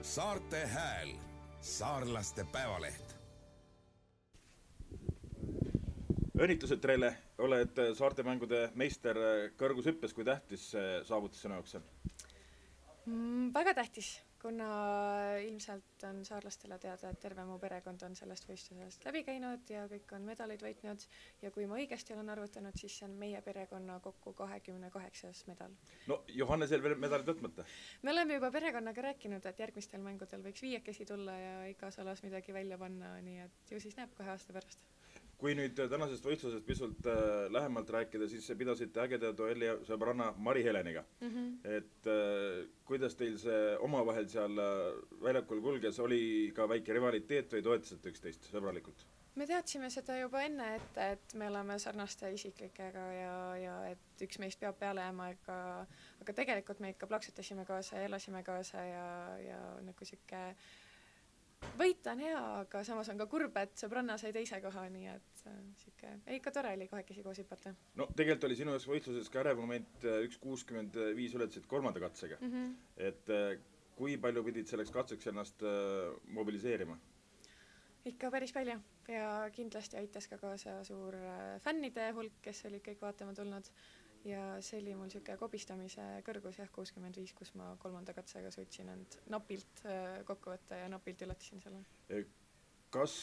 Saarte Hääl, saarlaste päevaleht. Õnnitlused teile, oled saartemängude meister kõrgushüppes, kui tähtis saavutus sinu jaoks on? Väga tähtis, kuna ilmselt on saarlastele teada, et terve mu perekond on sellest võistlusest läbi käinud ja kõik on medaleid võitnud ja kui ma õigesti olen arvutanud, siis see on meie perekonna kokku 28. medal. No Johannesel veel medalid võtmata? Me oleme juba perekonnaga rääkinud, et järgmistel mängudel võiks 5 tulla ja igas alas midagi välja panna, nii et ju siis näeb 2 aasta pärast. Kui nüüd tänasest võistlusest pisult lähemalt rääkida, siis pidasite ägeda duelli sõbranna Mari Heleniga. Et kuidas teil see omavahel seal väljakul kulges, oli ka väike rivaliteet või toetasite üksteist sõbralikult? Me teadsime seda juba enne ette, et me oleme sarnaste isiklikega ja et üks meist peab peale jääma, aga tegelikult me ikka plaksutasime kaasa ja elasime kaasa ja nagu siuke võit on hea, aga samas on ka kurb, et sõbranna sai teise koha, nii et siuke ikka tore oli kahekesi koos hüpata. No tegelikult oli sinu jaoks võistluses ka ärev moment 1.65 ületasid 3. katsega. Et kui palju pidid selleks katseks ennast mobiliseerima? Ikka päris palju ja kindlasti aitas ka kaasa suur fännide hulk, kes olid kõik vaatama tulnud ja see oli mul siuke kobistamise kõrgus 65, kus ma 3. katsega suutsin end napilt kokku võtta ja napilt ületasin selle. Kas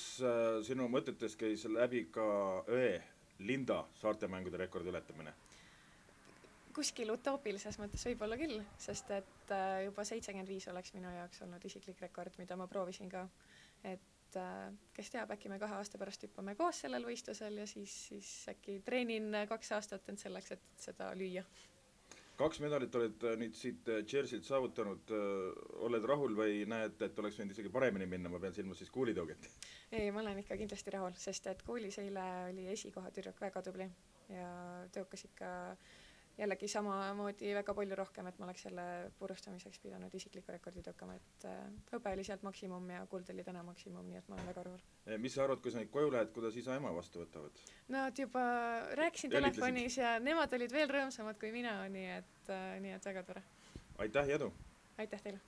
sinu mõtetes käis läbi ka Linda saartemängude rekordi ületamine? Kuskil utoopilises mõttes võib-olla küll, sest et juba 75 oleks minu jaoks olnud isiklik rekord, mida ma proovisin ka. Et kes teab, äkki me 2 aasta pärast hüppame koos sellel võistlusel ja siis äkki treenin 2 aastat end selleks, et seda lüüa. 2 medalit oled nüüd siit Jerseylt saavutanud. Oled rahul või näed, et oleks võinud isegi paremini minna? Ma pean silmas siis kuulitõuget. Ei, ma olen ikka kindlasti rahul, sest et kuulis eile oli esikoha tüdruk väga tubli ja tõukas ikka jällegi samamoodi väga palju rohkem, et ma oleks selle purustamiseks pidanud isikliku rekordi tõukama, et hõbe oli sealt maksimum ja kuld oli täna maksimum, nii et ma olen väga rahul. Mis sa arvad, kui sa nüüd koju lähed, kuidas isa ema vastu võtavad? Nad juba rääkisin telefonis ja nemad olid veel rõõmsamad kui mina, nii et väga tore. Aitäh ja edu! Aitäh teile!